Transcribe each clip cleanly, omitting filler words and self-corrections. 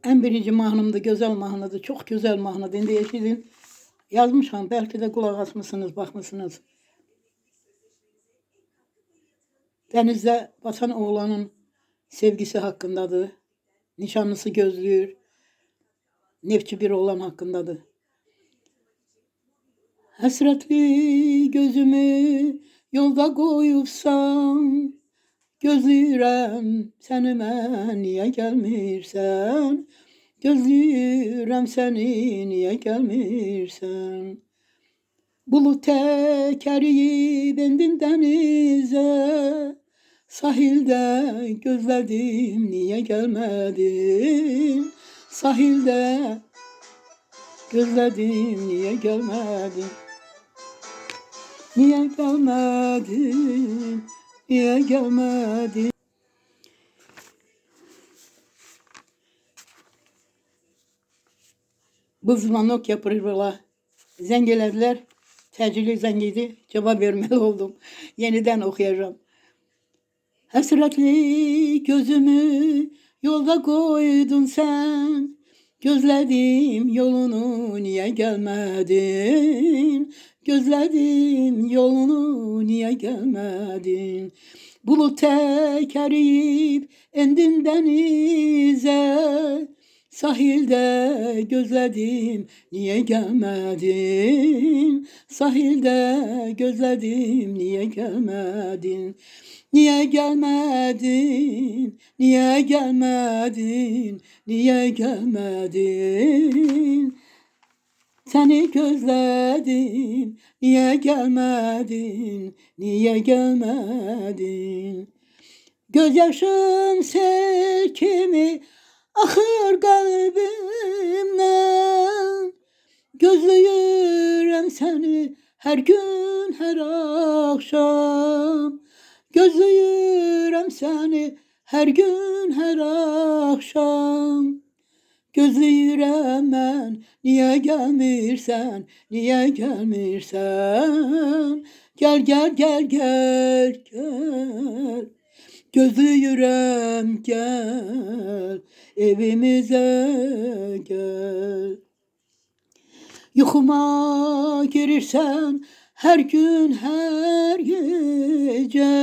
En birinci mahnımdı, güzel mahnıdır. Çok güzel mahnıdır. İndi eşidin. Yazmışam. Belki de kulak asmışsınız, bakmışsınız. Denizde batan oğlanın sevgisi hakkındadır. Nişanlısı gözlüyor. Nefçi bir oğlan hakkındadır. Hasretli gözümü yolda koyupsan, gözlüyürəm sənimə niye gelmirsən? Gözlüyürəm səni niye gelmirsən? Bulut tek eriyip indim denize, sahilde gözledim niye gelmedin? Sahilde gözledim niye gelmedin? Niye gelmedin? Niye gelmedin? Bızlanok yapırırlar. Zengelediler. Təcili zəng idi. Cevap vermeli oldum. Yeniden okuyacağım. Hasretli gözümü yolda koydun sen. Gözledim yolunu niye gelmedin? Gözledim yolunu niye gelmedin? Bulut tek eriyip indim denize, sahilde gözledim niye gelmedin? Sahilde gözledim niye gelmedin? Niye gelmedin? Niye gelmedin? Niye gelmedin? Seni gözledim, niye gelmedin, niye gelmedin? Gözyaşım sel kimi akır kalbimden, gözlüyürəm seni her gün her akşam. Gözlüyürəm seni her gün her akşam. Gözlüyürəm mən, niye gelmirsən, niye gelmirsən? Gel gel gel gel gel. Gözlüyürəm gel, evimize gel. Yuxuma girirsən her gün her gece,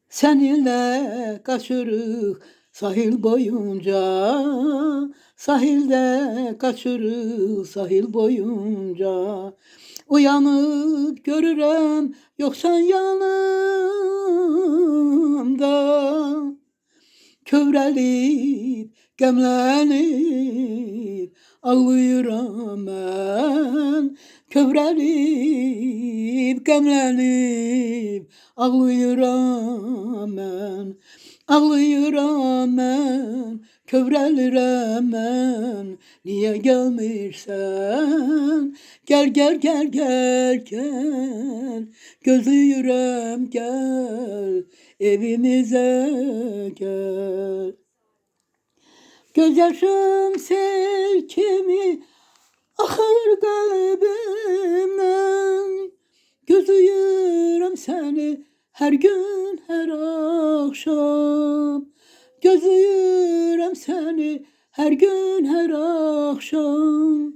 seninle kaçırıq sahil boyunca, sahilde kaçırız sahil boyunca. Uyanıp görürəm yoksan yanımda, kövrəlib, qəmlənib ağlayıram mən. Kövrəlib, qəmlənib ağlayıram mən. Ağlayıram mən, kövrəlirəm mən. Niye gelmirsən? Gel gel gel gel gel. Gözlüyürəm gel, evimize gel. Gözyaşım sel kimi akır kalbimden, gözlüyürəm seni her gün her akşam. Gözlüyürəm seni her gün her akşam.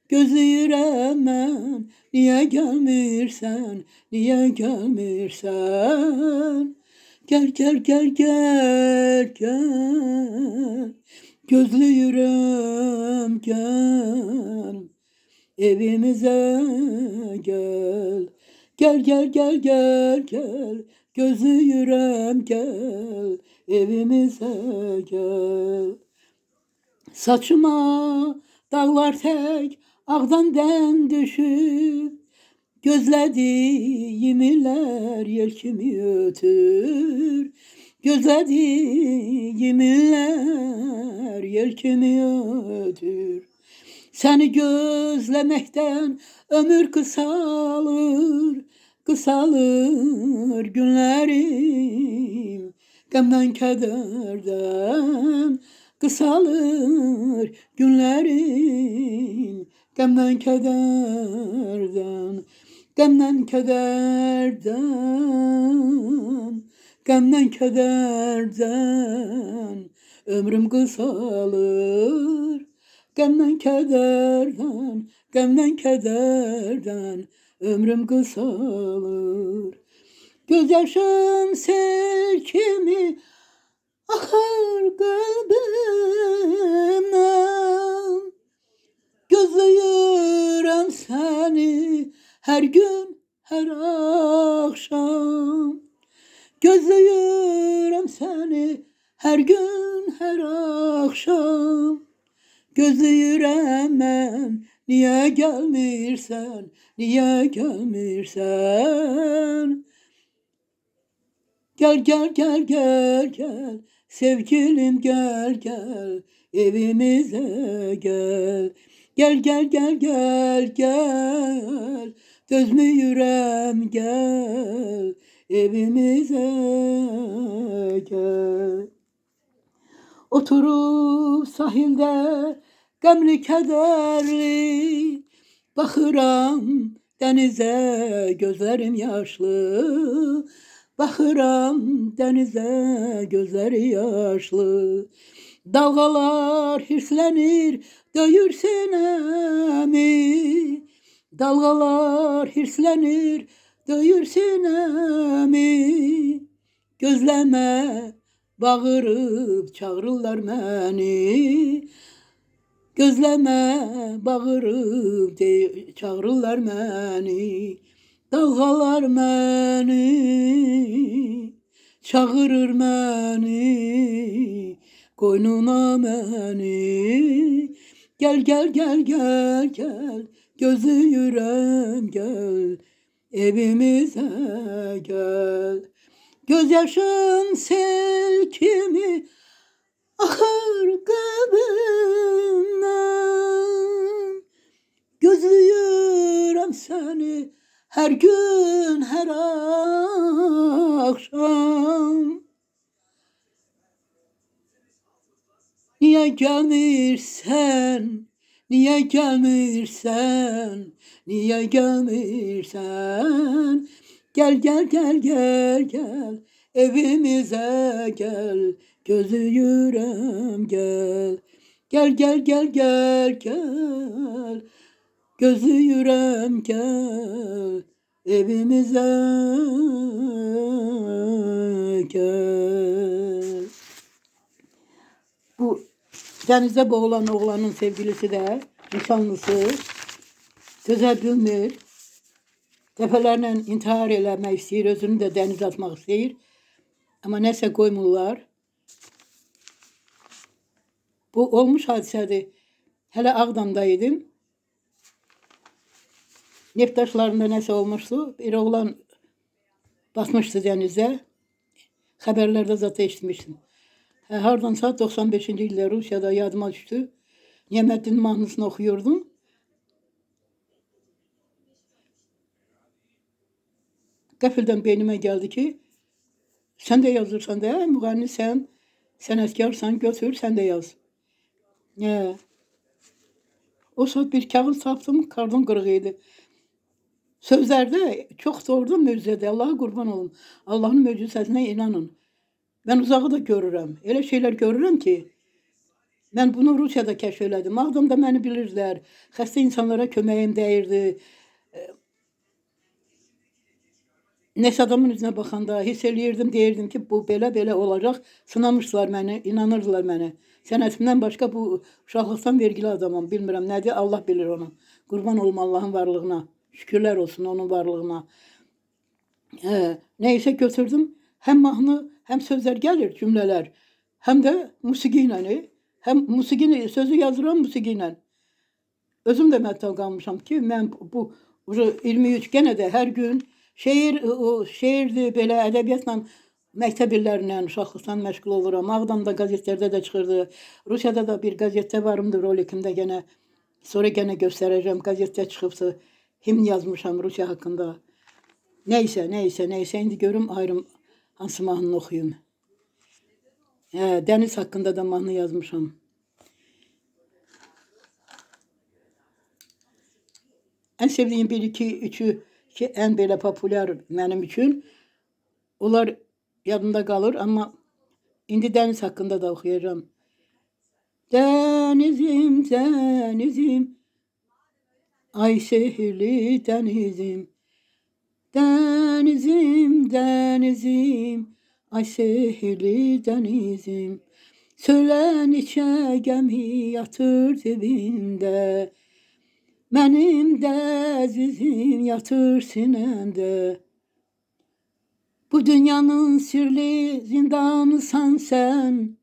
Gözlüyürəm mən, niye gelmirsən, niye gelmirsən? Gel gel gel gel gel. Gözlüyürəm gel, evimize gel. Gel gel gel gel gel. Gözlüyürəm gel, evimize gel. Saçıma dağlar tek ağdan dem düşüp, gözlediğim iller yelkimi ötür. Gözlediğim iller yelkimi ötür. Seni gözlemekten ömür kısalır, kısalır günlerim. Gamdan kederden kısalır günlerim. Gamdan kederden, gamdan kederden, gamdan kederden ömrüm kısalır. Gemden kederden, gemden kederden ömrüm kısalır. Gözyaşım sel kimi akar kalbimden. Gözlüyorum seni her gün, her akşam. Gözlüyorum seni her gün, her akşam. Gözlüyorum ben, niye gelmirsen, niye gelmirsen? Gel gel gel gel gel, sevgilim gel gel, evimize gel. Gel gel gel gel gel, dözmüyorum gel, evimize gel. Oturup sahilde gamli kederli, bakıram denize gözlerim yaşlı. Bakıram denize gözleri yaşlı. Dalgalar hirslenir döyür sinemi. Dalgalar hirslenir döyür sinemi. Gözleme bağırıp çağırırlar beni. Gözleme bağırıp çağırırlar beni. Dalgalar beni, çağırır beni, koynuna beni. Gel gel gel gel gel, gözü yüreğim gel, evimize gel. Gözyaşın sel kimi akar kalbimden. Gözlüyorum seni her gün, her akşam. Niye gelmirsen, niye gelmirsen, niye gelmirsen? Gel gel gel gel gel, evimize gel, gözü yüreğim gel. Gel gel gel gel gel, gözü yüreğim gel, evimize gel. Bu denize boğulan oğlanın sevgilisi de, nişanlısı, söze bilmir. Defelerle intihar eləmək istəyir, özünü de denize atmak istəyir. Ama nəsə qoymurlar. Bu olmuş hadisədir. Hələ Ağdamdaydım. Neftaşlarında nəsə olmuştu. Bir oğlan batmıştı denize. Haberlerde zaten eşitmiştim. Hardansa 95-ci ildə Rusiyada yadıma düşdü. Niyaməddin mahnısını oxuyordum. Qəfildən beynimə gəldi ki, sən də yazırsan da, müğənni sən, sənətkarsan, götür, sən də yaz. O saat bir kağıt tapdım, karton qırığı idi. Sözlerde çok doğrudan möcüzədir. Allah'a qurban olun. Allah'ın möcüzəsinə inanın. Ben uzağı da görürüm. Öyle şeyler görürüm ki, ben bunu Rusya'da keşf elədim. Ağdamda beni bilirler. Xəstə insanlara köməyim dəyirdi. Nəsə adamın üzünə baxanda hiss eləyirdim, deyirdim ki, bu belə olacaq. Sınamışlar məni, inanırdılar mənə. Sənətimdən başqa bu uşaqlıqdan vergili adamım. Bilmirəm nədir, Allah bilir onu. Qurban olum Allah'ın varlığına. Şükürler olsun onun varlığına. Neyse götürdüm. Hem mahnı hem sözler gelir, cümleler. Hem de musiqiyle. Hem musiqini, sözü yazıram musiqiyle. Özüm de mətəl qalmışam ki, mən bu 23 gene de her gün şeirdir, belə ədəbiyyatla məktəb illərindən, uşaqlıqdan məşğul oluram. Ağdamda gazetlərdə də çıxırdı. Rusiyada da bir gazetdə varımdır rolikimdə gene. Sonra gene göstereceğim. Gazetdə çıxıbsa himn yazmışam Rusiya hakkında. Neyse. İndi görüm ayrım hansı mahnını oxuyum. Deniz hakkında da mahnı yazmışam. En sevdiğim 1, 2, 3'ü ki en böyle popüler benim için. Onlar yadımda kalır ama indi deniz hakkında da okuyacağım. Denizim, denizim, ay şehirli denizim. Denizim, denizim, ay şehirli denizim. Söyle niçe gemi yatır dibinde, benim de azizim yatır sinemde. Bu dünyanın sirli zindanısan sen,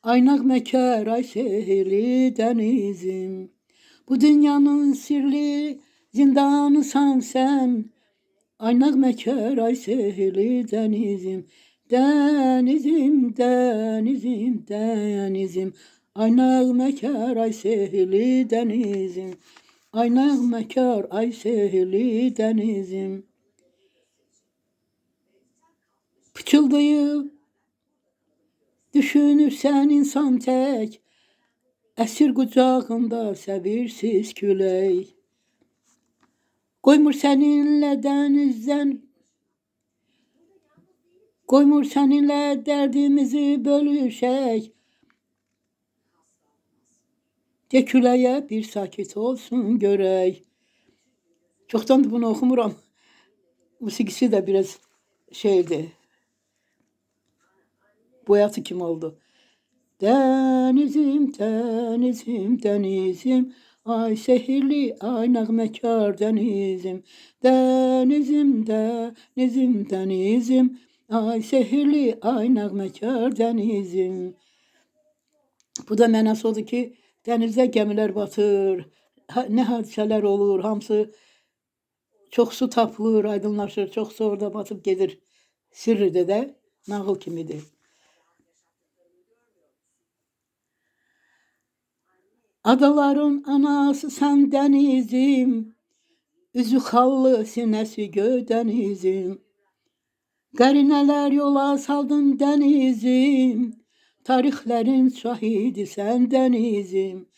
aynak meker ay şehirli denizim. Bu dünyanın sirli zindanısan sen, aynak meker ay şehirli denizim. Denizim, denizim, denizim. Aynak meker ay şehirli denizim. Aynak meker ay şehirli denizim. Pıçıldayıp düşünürsen insan tek, esir kucağında səbirsiz külək. Koymur seninle denizden, koymur seninle derdimizi bölüşək. De küləyə bir sakit olsun görək. Çoktandır bunu okumuram. Musikisi de biraz şeydi. Boyatı kim oldu? Denizim, denizim, denizim, ay şehirli, ay nəğməkar denizim. Denizim, denizim, denizim, ay şehirli, ay nəğməkar denizim. Bu da mənası odur ki, denizde gemiler batır, ne hadiseler olur, hamısı çok su tapılır, aydınlaşır, çok su orada batıp gelir. Sirri'de de nağıl kimidir. Adaların anası sen denizim, üzü xallı sinəsi gödenizim. Qərinələr yola saldın denizim, tarixlərin şahidi sen denizim.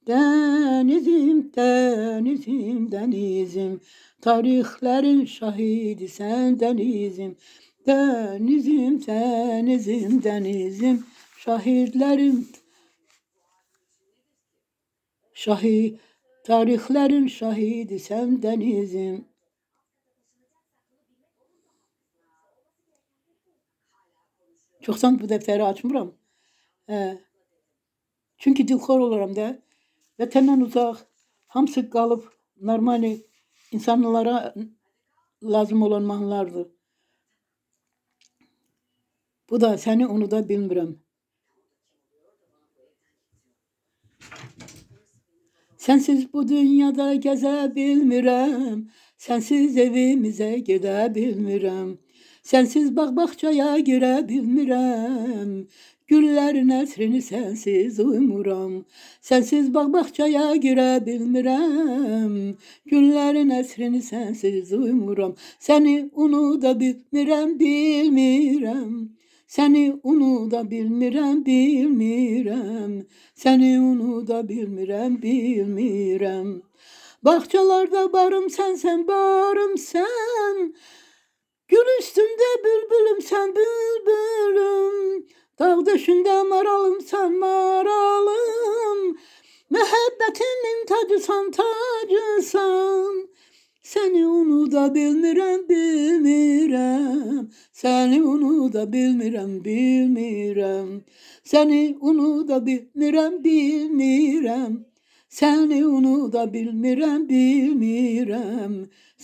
Denizim, denizim, denizim, tarixlərin şahidi sen denizim. Denizim, denizim, denizim, şahidlərin tarixlərin şahidi sen denizim. Çoxdan bu dəftəri açmıram. Çünki dilxor oluram da. Vətəndən uzaq, hamısı qalıb normal insanlara lazım olan mahnılardır. Bu da səni unuda bilmirəm. Sensiz bu dünyada gəzə bilmirəm, sensiz evimizə gedə bilmirəm. Sensiz bağ-bağçaya girə bilmirəm, güllərin əsrini sensiz uymuram. Sensiz bağ-bağçaya girə bilmirəm, güllərin əsrini sensiz uymuram. Səni unuda bilmirəm, bilmirəm. Səni unuda bilmirəm, bilmirəm. Səni unuda bilmirəm, bilmirəm. Bağçalarda barım sənsən, barım sən. Gül üstündə bülbülüm sən, bülbülüm. Dağ döşündə maralım sən, maralım. Məhəbbətimin tacısan, tacısan. Səni unuda bilmirəm, bilmirəm. Səni unuda bilmirəm, bilmirəm. Səni unuda bilmirəm, bilmirəm. Səni unuda bilmirəm, bilmirəm.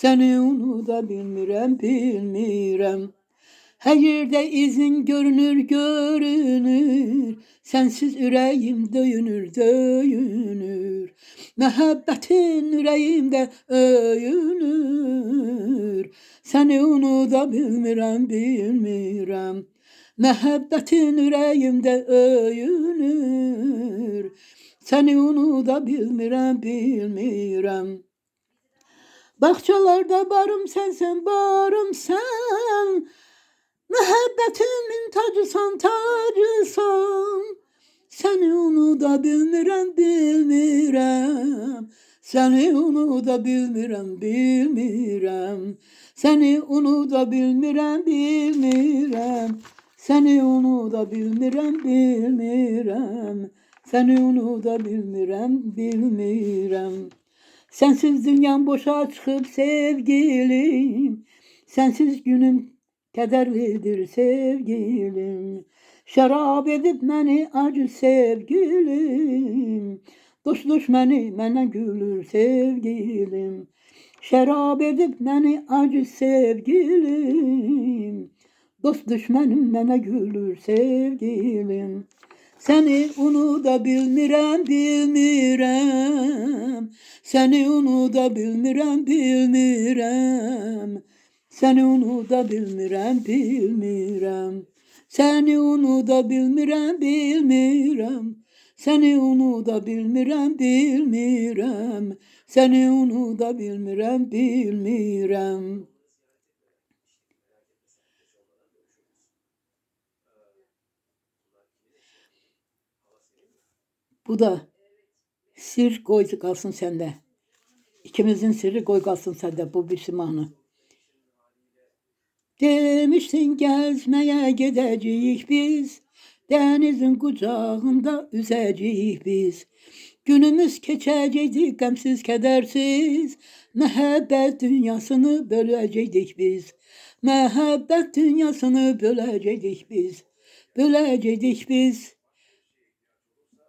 Səni unuda bilmirəm, bilmirəm. Hər yerdə izin görünür, görünür. Sensiz ürəyim döyünür, döyünür. Məhəbbətin ürəyimdə öyünür. Səni unuda bilmirəm, bilmirəm. Məhəbbətin ürəyimdə öyünür. Səni unuda bilmirəm, bilmirəm. Bağçalarda barım sənsən, barım sən. Məhəbbətimin tacısan, tacısan. Səni unuda bilmirəm, bilmirəm. Səni unuda bilmirəm, bilmirəm. Səni unuda bilmirəm, bilmirəm. Səni unuda bilmirəm, bilmirəm. səni unuda bilmirəm. Sənsiz dünyam boşa çıxıb sevgilim, sənsiz günüm kədərlidir sevgilim. Şərab edib məni acı sevgilim, dost düşməni mənə gülür sevgilim. Şərab edib məni acı sevgilim, dost düşmənim mənə gülür sevgilim. Səni unuda bilmirəm. Səni unuda bilmirəm. Səni unuda bilmirəm. Səni unuda bilmirəm. Səni unuda bilmirəm. Səni unuda bilmirəm. Bu da sir koy kalsın sende. İkimizin sirri koy kalsın sende bu bir mahnı. Demiştin gezmeye gideceğiz biz, denizin kucağında üzeceğiz biz. Günümüz geçecekti gamsız kedersiz, mehabbet dünyasını bölecektik biz. Mehabbet dünyasını bölecektik biz. Bölecektik biz.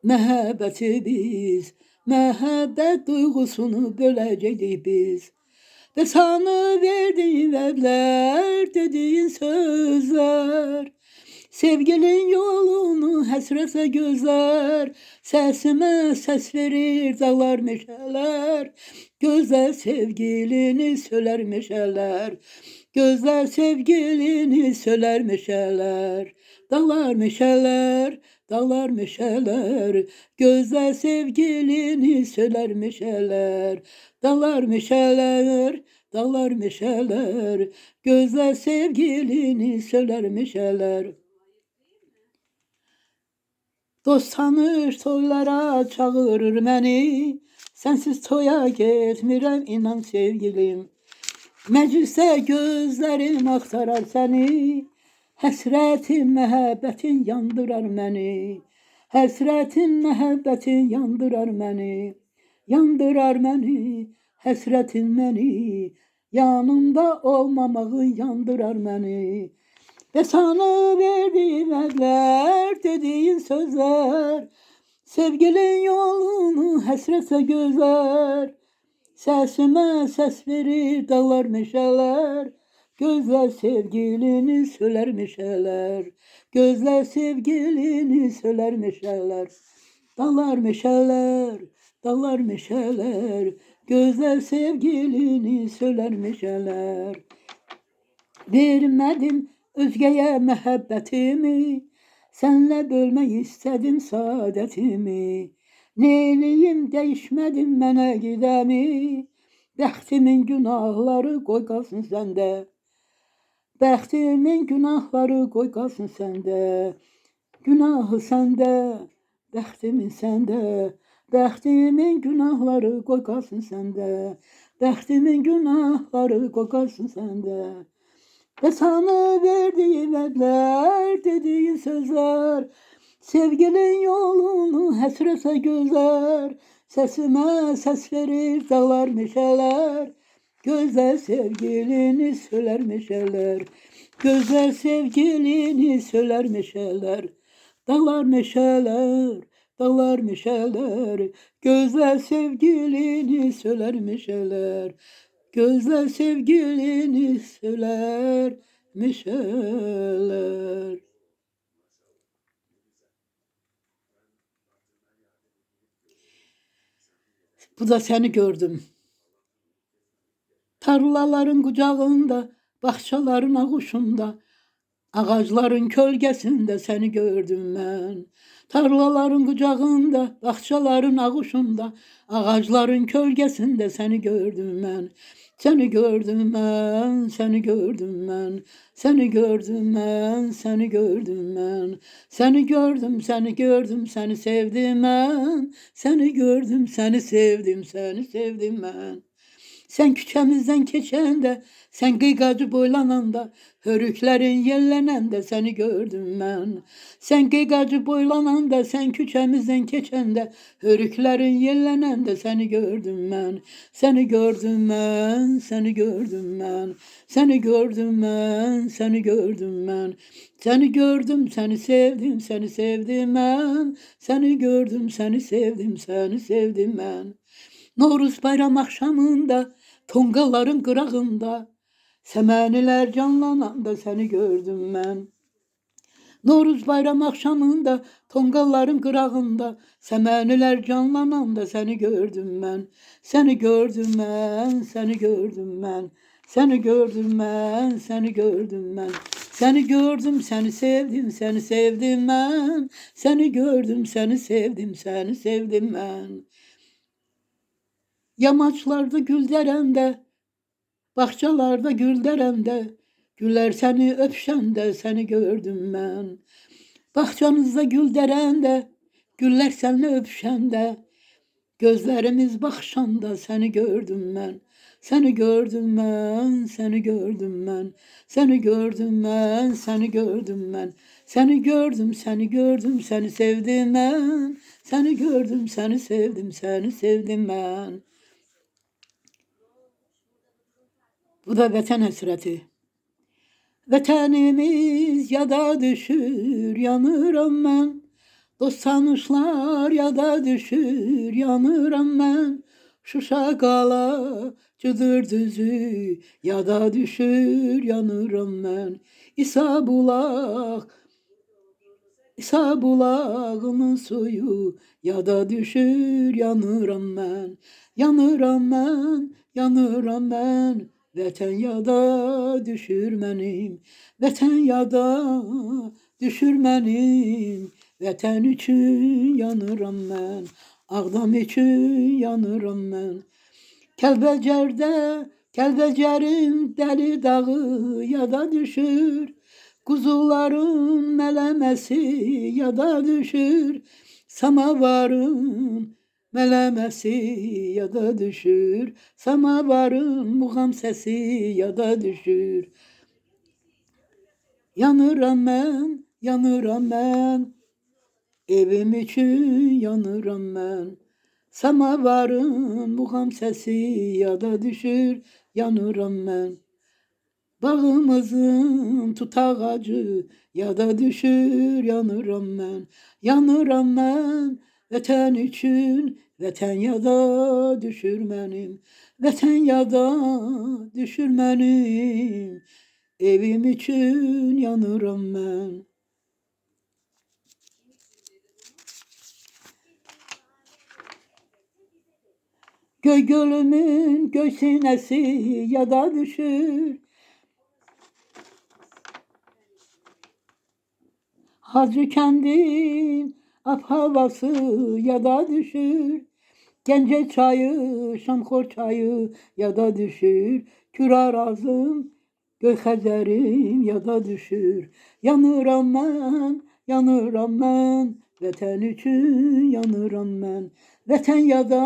Mehabbeti biz, mehabbet duygusunu bölecektik biz. Ve sana verdiğin verler, dediğin sözler, sevgilin yolunu həsrətlə gözlər, sesime ses verir dağlar meşələr, gözlər sevgilini söyler meşələr, gözlər sevgilini söyler meşələr, dağlar meşələr, dağlar meşələr, gözlər sevgilini söyler meşələr, dağlar meşələr, dağlar meşələr, gözlər sevgilini söyler meşələr. Dost tanış toylara çağırır məni, sensiz toya getmirəm inan sevgilim. Məclisdə gözlərim axtarar səni, həsrətin, məhəbbətin yandırar məni. Həsrətin, məhəbbətin yandırar məni. Yandırar məni, həsrətin məni. Yanımda olmamağın yandırar məni. Ve sana verdiğim evler, dediğin sözler, sevgilin yolunu həsrətlə gözler. Sesime ses verir dağlar meşələr, gözler sevgilini söyler meşələr. Gözler sevgilini söyler meşələr. Dağlar meşələr, dağlar meşələr, gözler sevgilini söyler meşələr. Vermədim özgəyə məhəbbətimi, sənlə bölmək istədim saadətimi. Neyliyim değişmədim mənə gidəmi, bəxtimin günahları qoy qalsın səndə. Bəxtimin günahları qoy qalsın səndə. Günahı səndə, bəxtimin səndə. Bəxtimin günahları qoy qalsın səndə. Bəxtimin günahları qoy qalsın səndə. Ve sana verdiğim evler, dediğin sözler, sevgilin yolunu həsrətlə gözlər. Sesime ses verir dağlar meşələr, gözler sevgilini söyler meşələr. Gözler sevgilini söyler meşələr. Dağlar meşələr, dağlar meşələr, gözler sevgilini söyler meşələr. Gözler sevgilini söyler meşələr. Bu da seni gördüm. Tarlaların kucağında, bahçelerin ağuşunda, ağacların kölgesinde seni gördüm ben. Tarlaların kucağında, bahçelerin ağuşunda, ağacların kölgesinde seni gördüm ben. Seni gördüm ben, seni gördüm ben. Seni gördüm ben, seni gördüm ben. Seni gördüm, seni gördüm, seni sevdim ben. Seni gördüm, seni sevdim, seni sevdim ben. Sen küçemizden keçende, sen kıygacı boylananda, hörüklerin yellenende seni gördüm ben. Sen kıygacı boylananda, sen küçemizden keçende, hörüklerin yellenende seni gördüm ben. Seni gördüm ben, seni gördüm ben. Seni gördüm ben, seni gördüm ben. Seni gördüm, seni sevdim, seni sevdim ben. Seni gördüm, seni sevdim, seni sevdim ben. Novruz bayram akşamında, tongaların qırağında, səmənilər canlananda səni gördüm mən. Novruz bayram akşamında, tongaların qırağında, səmənilər canlananda səni gördüm mən. Səni gördüm mən, səni gördüm mən. Səni gördüm mən, səni gördüm mən. Səni gördüm, səni sevdim, səni sevdim mən. Səni gördüm, səni sevdim, səni sevdim mən. Yamaçlarda gül derende, bahçalarda gül derende, güller seni öpşende seni gördüm ben. Bahçanızda gül derende, güller seni öpşende, gözlerimiz bakşanda seni gördüm ben. Seni gördüm ben, seni gördüm ben. Seni gördüm ben, seni gördüm ben. Seni gördüm, seni gördüm, seni sevdim ben. Seni gördüm, seni sevdim, seni sevdim ben. Bu da vətən həsrəti. Vətənimiz yada düşür, yanıram mən. Dost tanışlar yada düşür, yanıram mən. Şuşa qalacıdır düzü, yada düşür, yanıram mən. İsa bulağının suyu, yada düşür, yanıram mən. Yanıram mən, yanıram mən. Vətən yada düşür mənim, vətən yada düşür mənim. Vətən üçün yanıram mən, Ağdam üçün yanıram mən. Kəlbəcərin dəli dağı yada düşür. Kuzuların mələməsi yada düşür. Samavarın mələməsi yada düşür. Samavarın muğam səsi yada düşür. Yanıram mən, yanıram mən. Evim üçün yanıram mən. Samavarın muğam səsi yada düşür. Yanıram mən. Bağımızın tut ağacı yada düşür, yanıram mən. Yanıram mən vətən üçün, vətən yada düşür mənim. Vətən yada düşür mənim. Evim üçün yanıram mən. Göy gölümün göy sinəsi yada düşür. Hacı kendin ap havası yada düşür. Gence çayı, Şamxor çayı yada düşür. Kür arazım, göy xəzərim yada düşür. Yanıram mən, yanıram mən. Vətən üçün yanıram mən. Vətən yada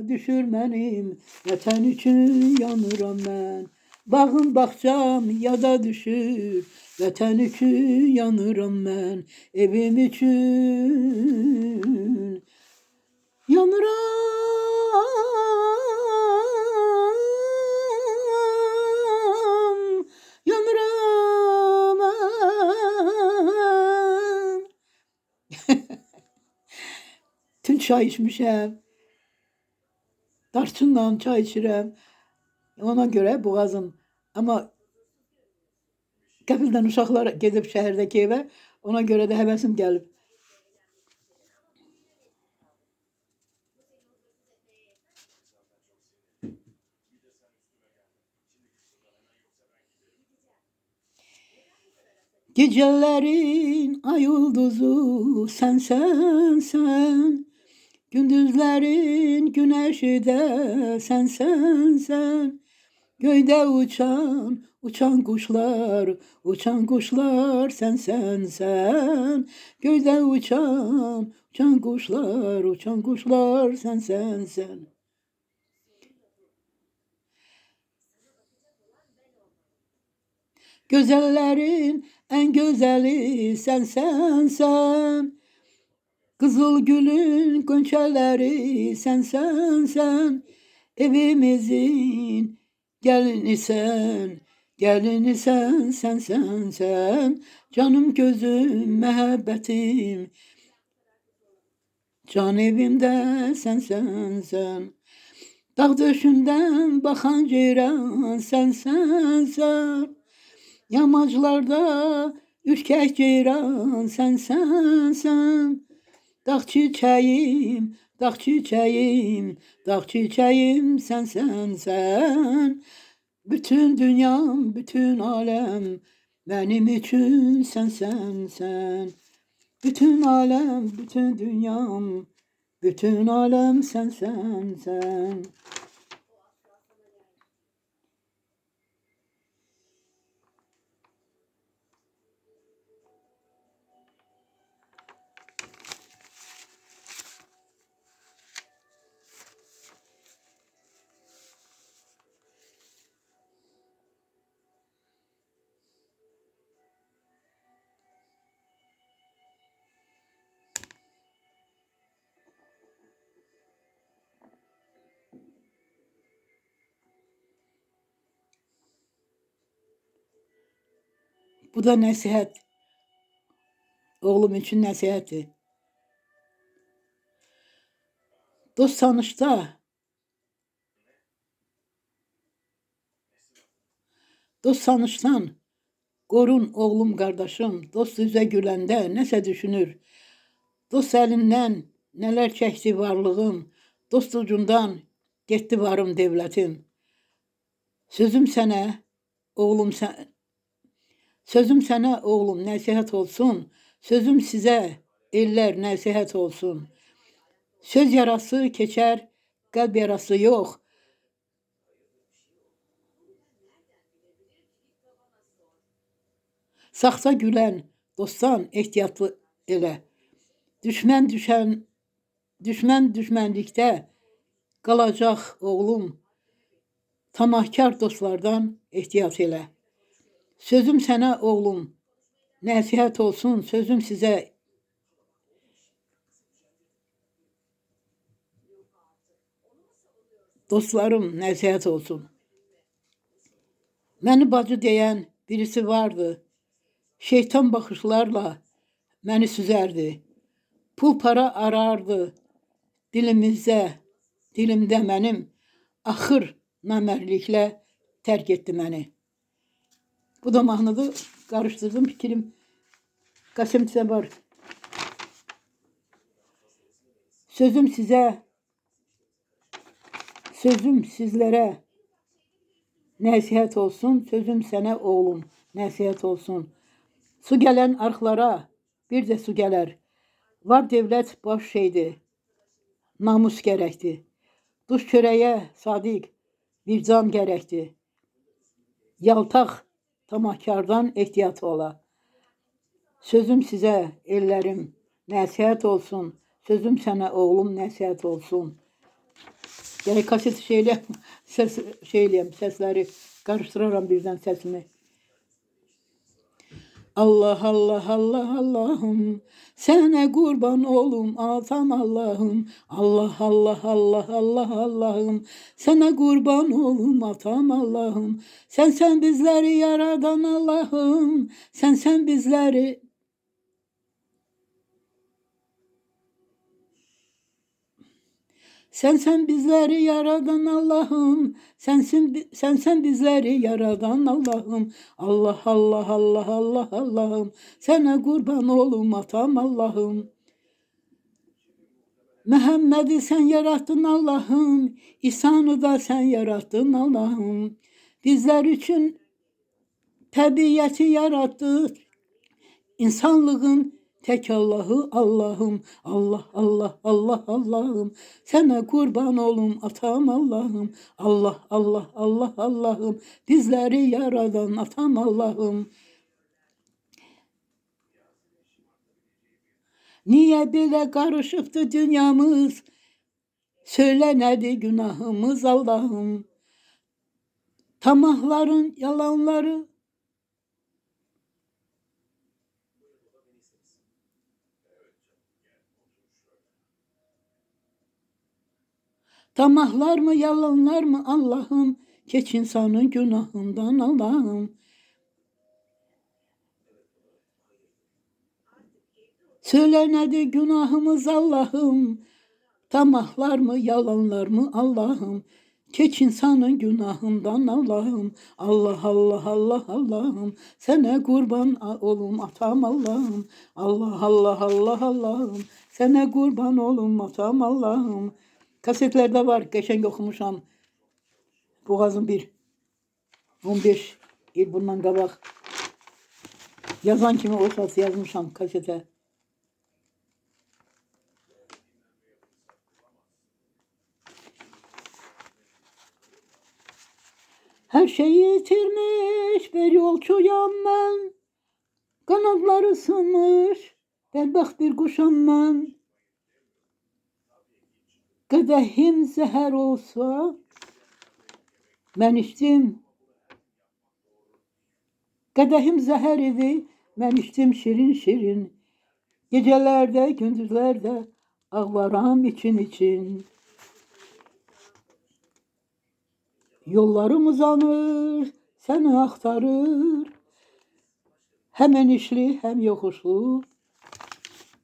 düşür mənim. Vətən üçün yanıram mən. Bağım, bağçam yada düşür. Vətən üçün yanıram mən. Evim üçün yanıram. Yanıram mən. Tün çay içmişəm. Darçınla çay içirəm. Ona göre boğazım. Ama qəfildən uşaqlar gedib şəhərdəki evə, ona görə də həvəsim gəlib. Gecələrin ay ulduzu sən. Gündüzlərin günəşi də sən. Göydə uçan quşlar sən. Göydə uçan quşlar sən. Güzellerin en güzeli sen. Kızıl gülün gönçeleri sen. Evimizin gelini sen. Canım gözüm muhabbetim, can evimde sen. Dağ döşünden bakan ceyran sen. Yamaclarda ürkek ceyran sen. Dağ çiçeğim sen. Bütün dünyam, bütün alem benim için sen. Bütün alem, bütün dünyam, bütün alem sen. Bu da nasihat. Oğlum için nasihati. Dost tanışta, dost tanıştan korun oğlum kardeşim. Dost yüze gülende nese düşünür. Dost elinden neler çekti varlığım. Dost ucundan gitti varım devletim. Sözüm sana oğlum sen, sözüm sana oğlum nasihat olsun. Sözüm size eller nasihat olsun. Söz yarası geçer, kalp yarası yok. Saxta gülen dostdan ehtiyatlı elə. Düşmən düşmənlikdə qalacaq oğlum. Tamahkar dostlardan ehtiyat elə. Sözüm sənə oğlum nəsihət olsun. Sözüm sizə dostlarım nəsihət olsun. Məni bacı deyən birisi vardı. Şeytan baxışlarla məni süzərdi. Pul para arardı dilimdə mənim. Axır namərliklə tərk etdi məni. Bu da mahnıdır. Qarışdırdım fikrim. Qasimsə var. Sözüm sizlərə nəsihət olsun. Sözüm sənə oğlum nəsihət olsun. Su gələn arxlara bir də su gələr. Var devlət baş şeydir. Namus gərəkdir. Duş çörəyə sadiq vicdan gərəkdir. Yaltaq tamahkardan ehtiyat ola. Sözüm sizə ellərim nəsihət olsun. Sözüm sənə oğlum nəsihət olsun. Yəni kaset səsləri qarışdıraram birdən səsimi. Allah Allah'ım sene kurban olum atam Allah'ım. Allah Allah'ım sene kurban olum atam Allah'ım. Sen bizleri yaradan Allah'ım. Sen bizleri Sen bizleri yaradan Allah'ım. Sen bizleri yaradan Allah'ım. Allah Allah'ım. Sana kurban olum atam Allah'ım. Muhammed'i sen yarattın Allah'ım. İsa'nı da sen yarattın Allah'ım. Bizler için təbiyyəti yarattı. İnsanlığın tek Allah'ı Allah'ım. Allah Allah'ım. Sana kurban olum atam Allah'ım. Allah Allah'ım. Bizleri yaradan atam Allah'ım. Niye böyle karışıptı dünyamız? Söyle nedir günahımız Allah'ım. Tamahların yalanları Tamahlar mı yalanlar mı Allah'ım, geç insanın günahından Allah'ım. Söyle nedir günahımız Allah'ım, tamahlar mı yalanlar mı Allah'ım, geç insanın günahından Allah'ım. Allah Allah Allah Allah'ım, sana kurban olum atam Allah'ım. Allah Allah Allah Allah'ım, sana kurban olum atam Allah'ım. Kasetlerde var, geçen okumuşam. Boğazın bir 15 yıl bundan qabaq yazan kimi o saat yazmışam kasete. Her şeyi yitirmiş bir yolçuyam ben. Kanatları sınmış bedbaxt bir kuşam ben. Kadehim zehər olsa ben içtim. Kadehim zehər idi, ben içtim şirin şirin. Gecelerde gündüzlerde ağlaram için için. Yollarım uzanır, seni aktarır. Hem enişli hem yokuşlu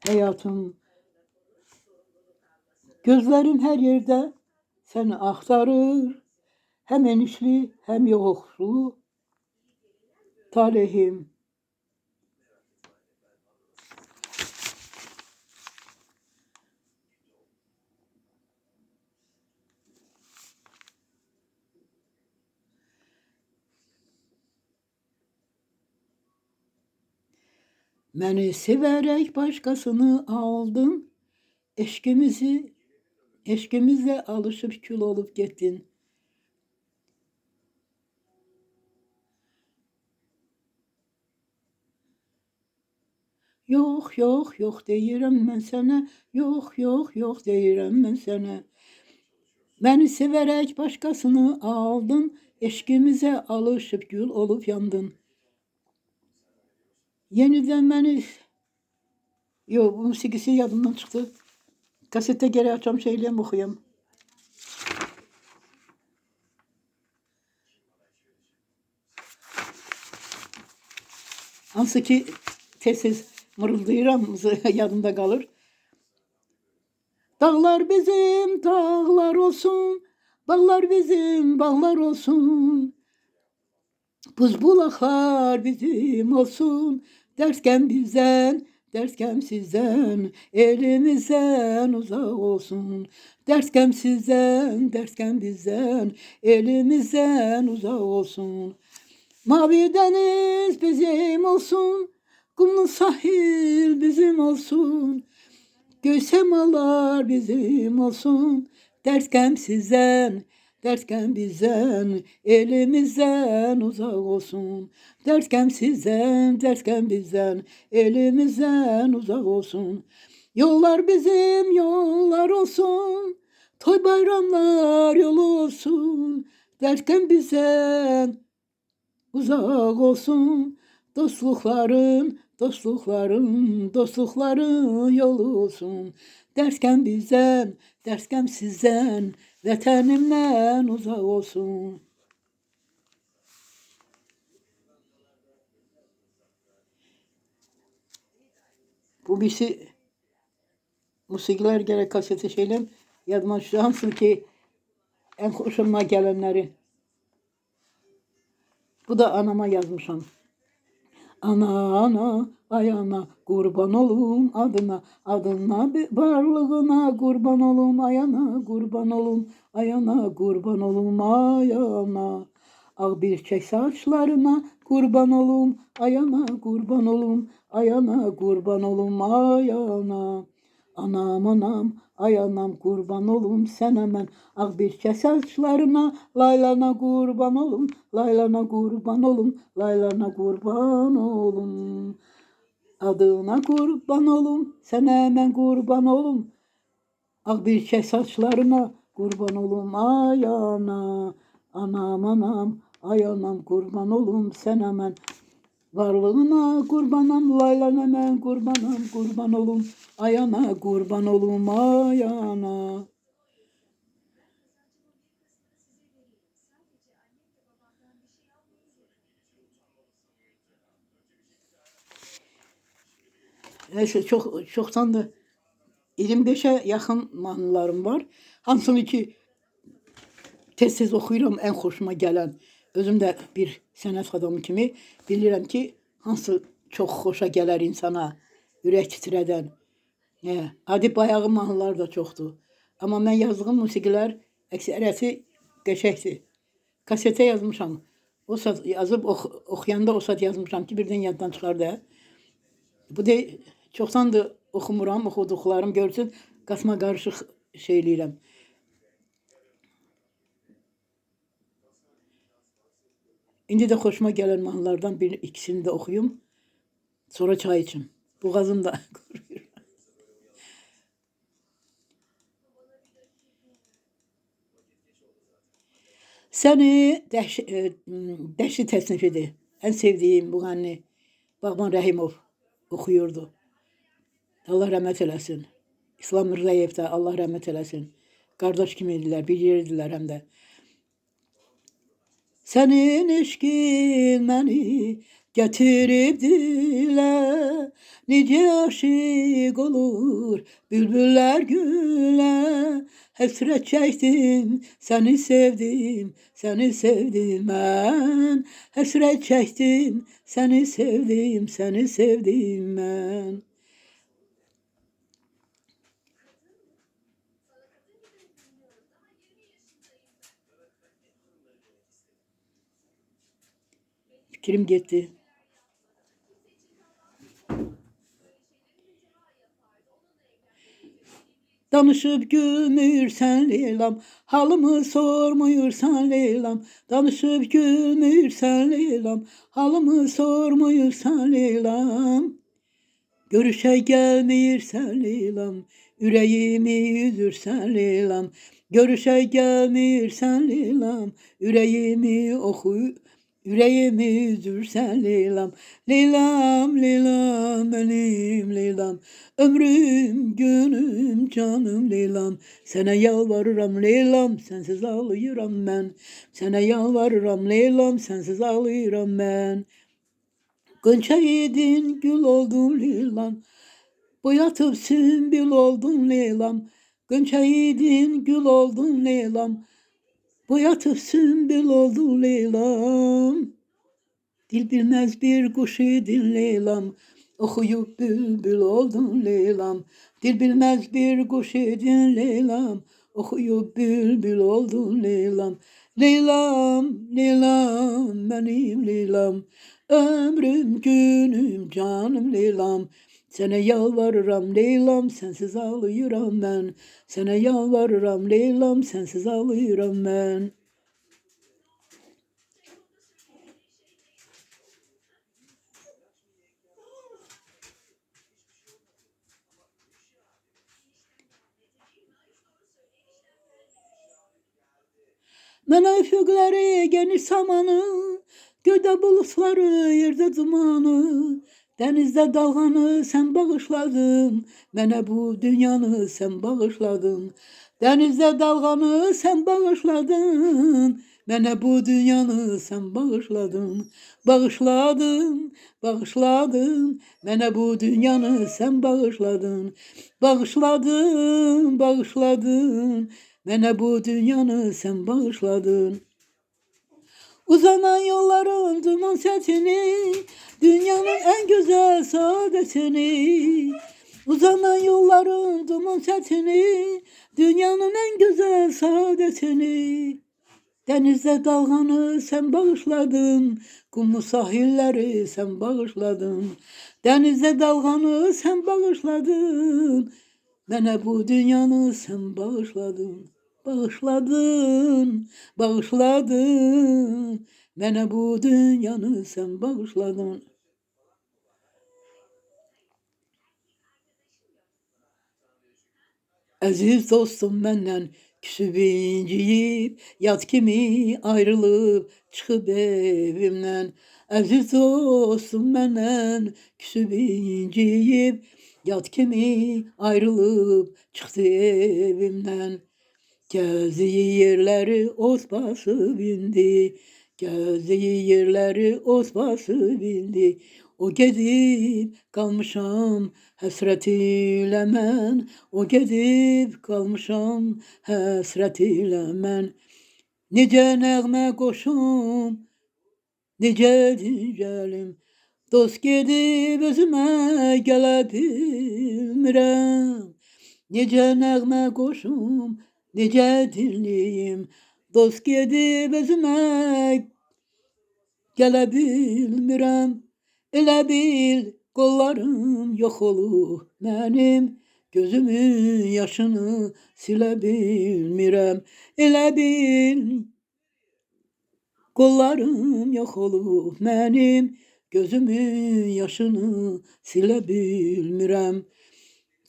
hayatım. Gözlerim her yerde seni aktarır. Hem enişli hem yokuşlu talihim. Beni severek başkasını aldın. Eşkimizle alışıp kül olup gittin. Yok yok yok deyirəm ben sana. Yok yok yok deyirəm ben sana. Beni severek başkasını aldın. Eşkimize alışıp gül olup yandın. Yeniden beni... Yok, bu musikisi yadımdan çıktı. Kasette geri açam şeyleyem okuyam. Hansı ki tez mırıldayıram yadımda kalır. Dağlar bizim dağlar olsun, bağlar bizim bağlar olsun. Buz bulaklar bizim olsun, dersken bizden, dersken sizden, elimizden uzak olsun. Dersken sizden, dersken bizden, elimizden uzak olsun. Mavi deniz bizim olsun, kumlu sahil bizim olsun. Göğ semalar bizim olsun, dersken sizden, dersken bizden, elimizden uzak olsun. Dersken sizden, dersken bizden, elimizden uzak olsun. Yollar bizim yollar olsun, toy bayramlar yolu olsun. Dersken bizden uzak olsun. Dostlukların yolu olsun. Dersken bizden, dersken sizden, vatanimden uzak olsun. Bu birisi musikiler gerek kaseti şeyler yadıma şu ansın ki en hoşuma gelenleri. Bu da anama yazmışam. Ana ana ay ana kurban olum adına varlığına kurban olum ay ana kurban olum ay ana kurban olum ay ana. Ağ bir çek saçlarına kurban olum ay ana kurban olum ay ana kurban olum ay ana. Anam anam ay anam kurban olum sen hemen ak bir çek saçlarına laylana kurban olum laylana kurban olum laylana kurban olum. Adına kurban olum sen hemen kurban olum ak bir çek saçlarına kurban olum ay ana. Anam anam ay anam kurban olum sen hemen varlığına kurbanam laylan hemen kurban olum ay ana kurban olum ay ana. Neyse çoktan da 25'e yaxın mahnılarım var. Hamısını ki tez-tez oxuyuram, ən xoşuma gələn. Özüm də bir sənət adamı kimi bilirəm ki, hansı çox xoşa gələr insana, ürək titrədən. Adi bayağı mahnılar da çoxdur. Amma mən yazdığım musiqilər əksəriyyəti qəşəngdir. Kasetə yazmışam. O saat yazıb oxuyanda o saat yazmışam ki, birdən yaddan çıxardı. Bu da çoxdandır oxumuram, oxuduqlarım görsün, qasma qarışıq şey eləyirəm. İndi də xoşuma gələn mahnılardan ikisini də oxuyum. Sonra çay içim. Boğazım da quruyur. Səni dəhşi təsnifidir. Ən sevdiyim müğənni Bağban Rəhimov oxuyurdu. Allah rəhmət eləsin. İslam Mirzayev də Allah rəhmət eləsin. Qardaş kimi idilər, bir yerdilər həm də. Sənin eşqin məni gətirib dilə, necə aşiq olur bülbüllər gülə. Həsrət çəkdim, səni sevdim mən. Həsrət çəkdim, səni sevdim mən. Fikrim getdi. Danışıb gülmürsən Leylam, halımı sormuyursan Leylam. Danışıb gülmürsən Leylam, halımı sormuyursan Leylam. Görüşə gəlmirsən Leylam, ürəyimi üzürsən Leylam. Görüşə gəlmirsən Leylam, ürəyimi üzürsən Leylam. Leylam, Leylam, mənim Leylam. Ömrüm, günüm, canım Leylam. Sənə yalvarıram Leylam, sənsiz ağlayıram mən. Sənə yalvarıram Leylam, sənsiz ağlayıram mən. Qönçə idin, gül oldun Leylam. Boyatıb sümbül oldun Leylam. Qönçə idin, gül oldun Leylam. Boyatıb sümbül oldun Leylam. Dil bilməz bir quş idin Leylam. Oxuyub bülbül oldun Leylam. Dil bilməz bir quş idin Leylam. Oxuyub bülbül oldun Leylam. Leylam, Leylam, mənim Leylam. Ömrüm, günüm, canım Leylam. Sənə yalvarıram Leylam, sənsiz ağlayıram mən. Sənə yalvarıram Leylam, sənsiz ağlayıram mən. Mənə üfüqləri geniş samanı, göydə bulutları, yerdə dumanı, dənizdə dalğanı sən bağışladın, mənə bu dünyanı sən bağışladın. Dənizdə dalğanı sən bağışladın, mənə bu dünyanı sən bağışladın. Bağışladın, bağışladın, mənə bu dünyanı sən bağışladın. Bağışladın, bağışladın, mənə bu dünyanı sən bağışladın. Uzanan yolların duman sətini, dünyanın ən gözəl saadətini. Uzanan yolların duman sətini, dünyanın ən gözəl saadətini. Dənizdə dalğanı sən bağışladın, qumlu sahilləri sən bağışladın. Dənizdə dalğanı sən bağışladın, mənə bu dünyanı sən bağışladın. Bağışladın, bağışladın, mənə bu dünyanı sən bağışladın. Əziz dostum məndən küsüb inciyib, yad kimi ayrılıb çıxıb evimdən. Əziz dostum məndən küsüb inciyib, yad kimi ayrılıb çıxdı evimdən. Gəzdiyi yerləri ot basıb indi, gəzdiyi yerləri ot basıb indi. O gedib qalmışam həsrət ilə mən, o gedib qalmışam həsrət ilə mən. Necə nəğmə qoşum, necə dincəlim, dost gedib özümə gələ bilmirəm. Necə nəğmə qoşum, necə dinləyim, dost gedib özümə gələ bilmirəm. Elə bil qollarım yox olub mənim, gözümün yaşını silə bilmirəm. Elə bil qollarım yox olub mənim, gözümün yaşını silə bilmirəm.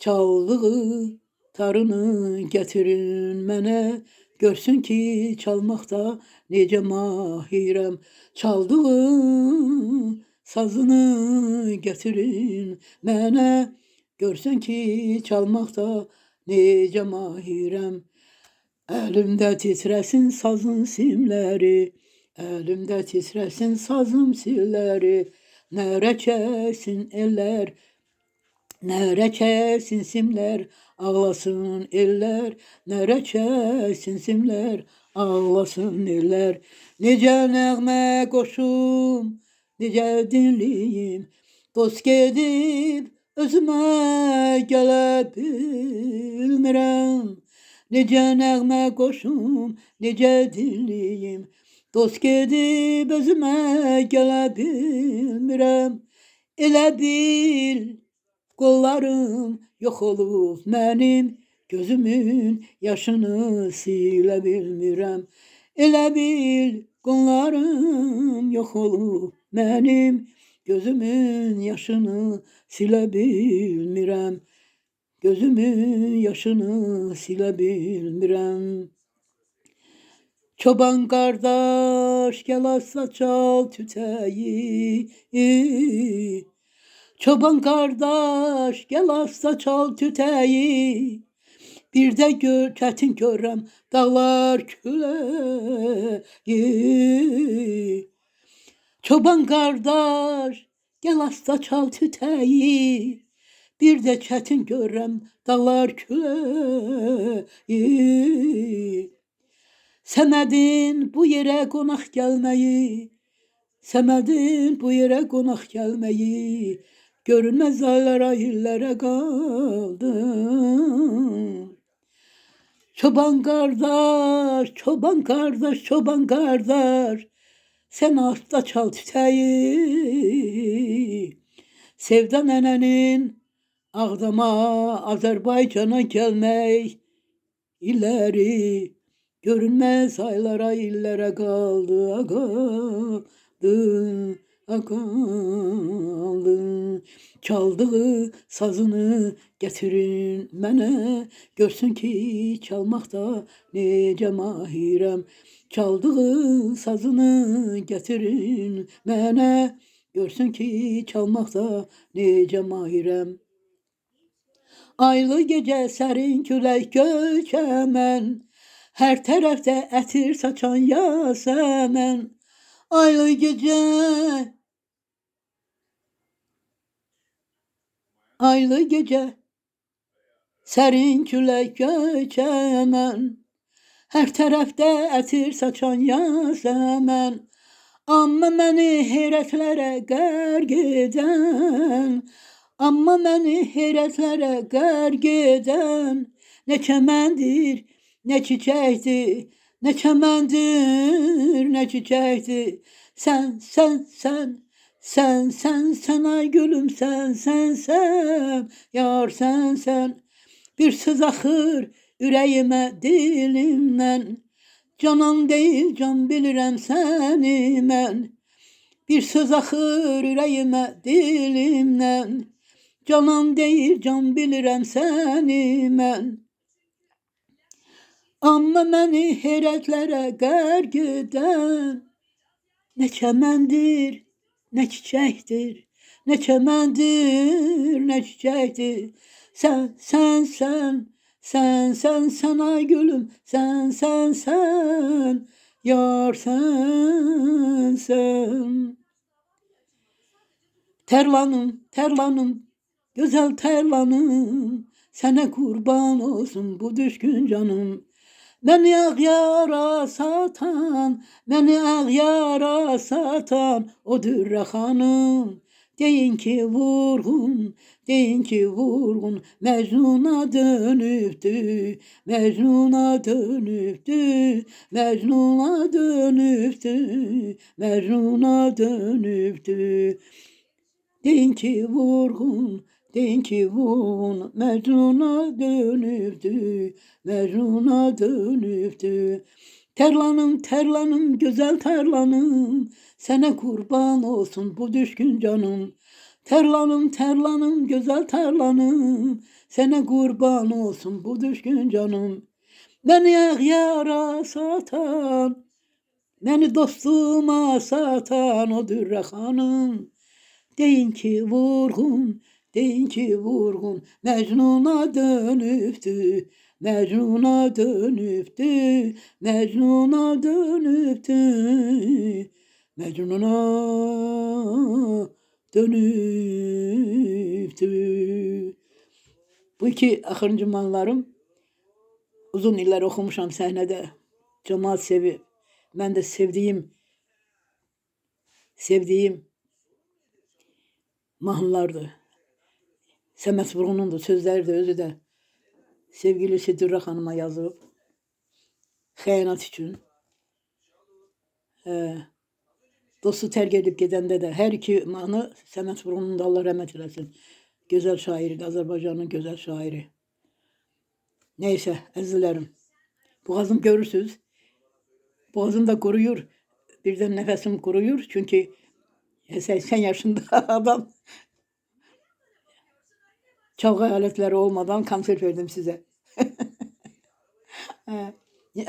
Çaldığı tarını gətirin mənə, görsün ki, çalmaqda necə mahirəm. Çaldığı sazını gətirin mənə, görsün ki, çalmaqda necə mahirəm. Əlimdə titrəsin sazın simləri, əlimdə titrəsin sazın silləri. Nərə kəsin ellər, nərə kəsin simlər, ağlasın ellər. Nərə kəsin simlər, ağlasın ellər. Necə nəğmə qoşum, necə dinləyim, dost gedib özümə gələ bilmirəm. Necə nəğmə qoşum, necə dinləyim, dost gedib özümə gələ bilmirəm. Elə bil qollarım yox olub mənim, gözümün yaşını silə bilmirəm. Elə bil qollarım yox olub mənim, gözümün yaşını silə bilmirəm. Gözümün yaşını silə bilmirəm. Çoban qardaş, gəl azca çal tütəyi. Çoban qardaş, gəl azca çal tütəyi. Bir də çətin görürəm dağlar küləyi. Çoban qardaş, gəl azca çal tütəyi. Bir də çətin görürəm dağlar küləyi. Səmədin bu yerə qonaq gəlməyi, Səmədin bu yerə qonaq gəlməyi, görünməz aylara, illərə qaldı. Çoban qardaş, çoban qardaş, çoban qardaş, sən azca çal tütəyi. Sevda nənənin Ağdama, Azərbaycana gəlmək illəri, görünməz aylara, illərə qaldı, qaldı. Çaldığı sazını gətirin mənə, görsün ki, çalmaqda necə mahirəm. Çaldığı sazını gətirin mənə, görsün ki, çalmaqda necə mahirəm. Aylı gecə sərin külək göçəmən, hər tərəfdə ətir saçan yasəmən. Aylı gecə, aylı gecə, sərin külək göçəmən, hər tərəfdə ətir saçan yasəmən. Amma məni heyrətlərə qərq edən, amma məni heyrətlərə qərq edən, nə çəməndir, nə çiçəkdir, nə çəməndir, nə çiçəkdir. Sən, sən, sən, sən, sən, sən ay gülüm, sən, sən, sən, yar sən, sən. Bir söz axır ürəyimə, dilimdən, canan deyil, can bilirəm səni mən. Bir söz axır ürəyimə, dilimdən, canan deyil, can bilirəm səni mən. Amma məni heyrətlərə qərq edən, nə çəməndir, nə çiçəkdir, nə çəməndir, nə çiçəkdir. Sən, sən, sən, sən, sən, sən ay gülüm, sən, sən, sən, yar sən, sən. Terlanım, terlanım, güzel terlanım, sana kurban olsun bu düşkün canım. Beni ağyara satan, beni ağyara satan o Dürre hanım. Deyin ki vurgun, deyin ki vurgun, Mecnun'a dönüptü, Mecnun'a dönüptü, Mecnun'a dönüptü, Mecnun'a dönüptü. Deyin ki vurgun, deyin ki vurgun, Mecnun'a dönüptü, Mecnun'a dönüptü. Terlanım, terlanım, güzel terlanım, sana kurban olsun bu düşkün canım. Terlanım, terlanım, güzel terlanım, sana kurban olsun bu düşkün canım. Beni yara satan, beni dostuma satan o Dürre hanım. Deyin ki vurgun, deyin ki vurgun, Mecnun'a dönüptü, Mecnun'a dönüptü, Mecnun'a dönüptü, Mecnun'a dönüptü. Bu iki axırıncı mallarım uzun iller oxumuşam səhnədə. Cemaat sevi. Mən də sevdiyim mahnılardır. Səməd Vurğunundur, sözləri də özü də sevgilisi Dürre xanıma yazıb. Xəyanət üçün. Dostu tərk edib gedəndə də hər iki mahnı Səməd Vurğunun da Allah rəhmət eləsin. Gözəl şairidir, Azərbaycanın gözəl şairi. Neysə, əzizlərim. Boğazım görürsünüz. Boğazım da quruyur. Birdən nəfəsim quruyur. Çünki 80 yaşında adam çalgı alətləri olmadan konsert verdim sizə.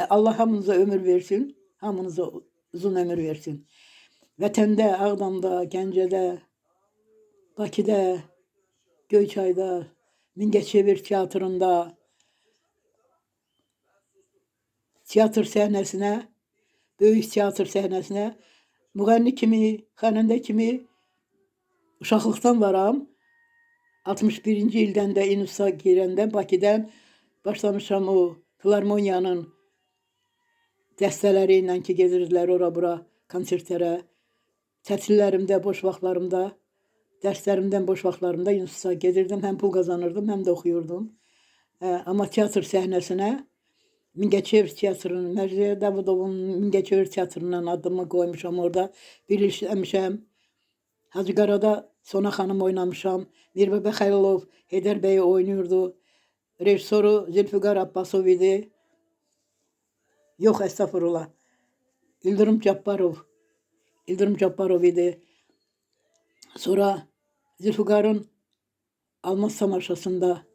Allah hamınıza ömür versin. Hamınıza uzun ömür versin. Vətəndə, Ağdamda, Gəncədə, Bakıda, Göyçayda, Mingəçevir teatrında, teatr səhnəsinə, böyük teatr səhnəsinə müğənni kimi, xanəndə kimi uşaqlıqdan varam. 61-ci ildən də İNUSA girəndə Bakıdan başlamışam o filarmoniyanın dəstələri ilə ki, gedirdilər ora-bura konsertlərə. Tətillərimdə, boş vaxtlarımda, dərslərimdən boş vaxtlarımda İNUSA gedirdim. Həm pul qazanırdım, həm də oxuyurdum. Amma teatr səhnəsinə Mingəçevir teatrının, Mərziyə Davudovun Mingəçevir teatrından adımı qoymuşam orada. Bir il işləmişəm. Hacı Qarada Sona xanım oynamışam. Mirbə Xəlilov Heydər bəyi oynayırdı. Rejissoru Zülfüqar Abbasov idi. Yox, əstəğfurullah. İldırım Cabbarov idi. Sonra Zülfüqarın Almaz tamaşasında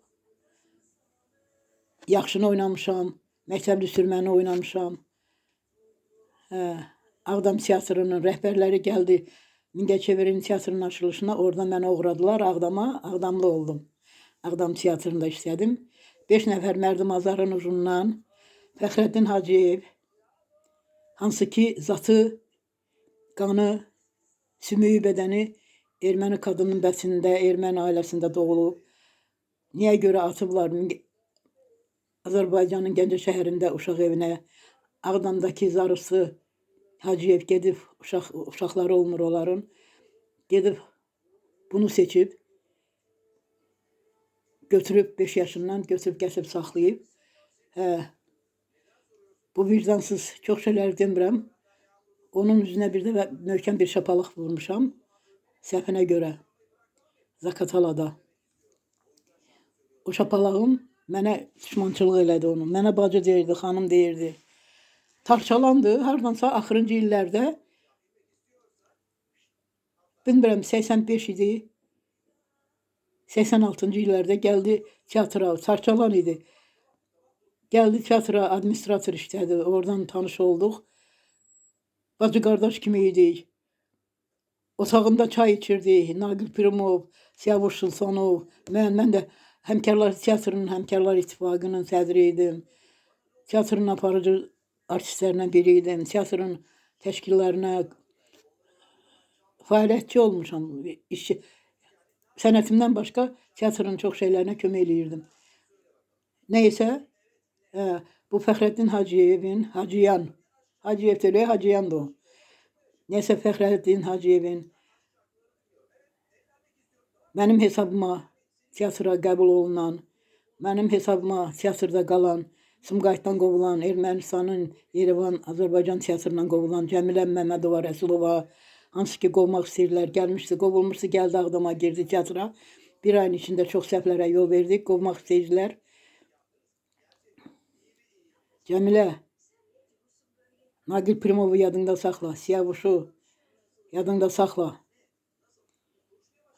yaxşını oynamışam. Məktəbli sürməni oynamışam. Ağdam teatrının rəhbərləri gəldi. Mingəçevirin teatrının açılışına orada məni uğradılar Ağdama. Ağdamlı oldum. Ağdam teatrında işlədim. 5 nəfər Mərdim Azarın ucundan Fəxrəddin Hacıyev, hansı ki zatı, qanı, sümüyü bədəni erməni qadının bətnində, erməni ailəsində doğulub. Niyə görə atıblar Azərbaycanın Gəncə şəhərində uşaq evinə, Ağdamdakı zarısı Hacıyev gedib, uşaqları olmur onların, gedib bunu seçib, götürüb 5 yaşından götürüb gətirib saxlayıb. Bu vicdansız çox şeylər demirəm. Onun üzünə bir də möhkəm bir şapalaq vurmuşam. Səhvinə görə. Zakatalada. O şapalağım mənə düşmançılıq elədi onu. Mənə bacı deyirdi, xanım deyirdi. Tarçalandı. Hardansa axırıncı illərdə, bilmirəm 85 idi, 86-cı illərdə gəldi teatra, Tarçalan idi. Gəldi teatra, administrator işlədi. Oradan tanış olduq. Bacı qardaş kimi idik. Otağında çay içirdik. Naqil Pirimov, Siyavuş Sultanov. Mən də teatrın həmkarlar ittifaqının sədri idim. Teatrın aparıcı artistlərindən biri idim. Teatrın təşkillərinə fəaliyyətçi olmuşam. sənətimdən başqa teatrın çox şeylərinə kömək eləyirdim. Nəysə, bu Fəxrəddin Hacıyevin, Hacıyev deyil, Hacıyandır o. Nəysə Fəxrəddin Hacıyevin mənim hesabıma teatra qəbul olunan, mənim hesabıma teatrda qalan, Sumqayıtdan qovulan, Ermənistanın Yerevan, Azərbaycan teatrından qovulan Cəmilə Məmmədova Rəsulova, hansı ki qovmaq istəyirlər, gəlmişdi, qovulmuşdu, gəldi Ağdama, girdi teatra. Bir ayın içində çox səhvlərə yol verdik, qovmaq istəyirlər. Cəmilə, Naqil Primovu yadında saxla, Siyavuşu yadında saxla.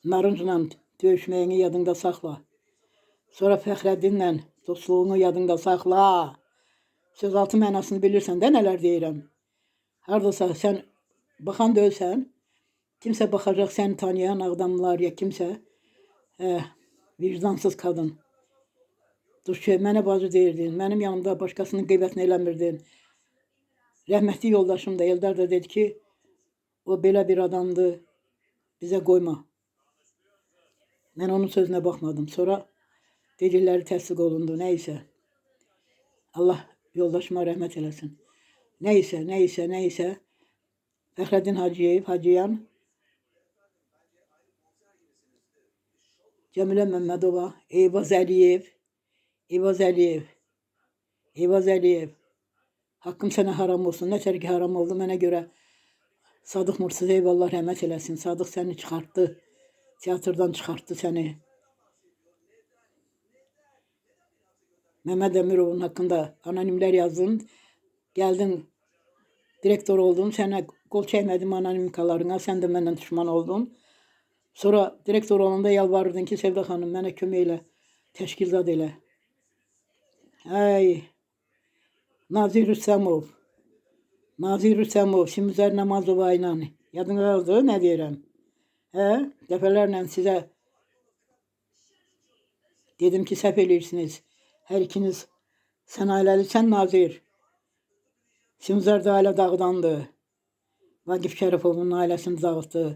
Narıncla döyüşməyini yadında saxla. Sonra Fəxrəddinlə dostluğunu yadında saxla. Sözaltı mənasını bilirsən də nələr deyirəm. Hardasa sən baxan deyilsən, kimsə baxacaq səni tanıyan adamlar ya kimsə, vicdansız qadın. Dur ki, mənə bacı deyirdin, mənim yanımda başqasının qeybətini eləmirdin. Rəhmətli yoldaşım da Eldar da dedi ki, o belə bir adamdır, bizə qoyma. Mən onun sözünə baxmadım. Sonra dedikləri təsdiq olundu, nəysə. Allah yoldaşıma rəhmət eləsin. Nəysə. Fəxrəddin Hacıyev, Hacıyan, Cəmilə Məmmədova, Eyvaz Əliyev. Haqqım sənə haram olsun. Nə tər ki haram oldu mənə görə. Sadıq Mursiyev Allah rəhmət eləsin. Sadıq səni çıxartdı. Teatrdan çıxartdı səni. Məmməd Əmirovun haqqında anonimlər yazdın. Gəldin, direktor oldun. Sənə qol çəkmədim anonimikalarına. Sən də məndən düşman oldun. Sonra direktor olanda yalvarırdın ki, Sevda xanım, mənə kömək elə, təşkilat elə. Nazir Rüstəmov, Simüzər Namazova ilə. Yadına qaldı, nə deyirəm? Dəfələrlə sizə dedim ki, səhv eləyirsiniz. Hər ikiniz sən ailəli, sən Nazir. Simüzər də ailə dağıdandı. Vaqif Şərifovun ailəsini dağıtdı.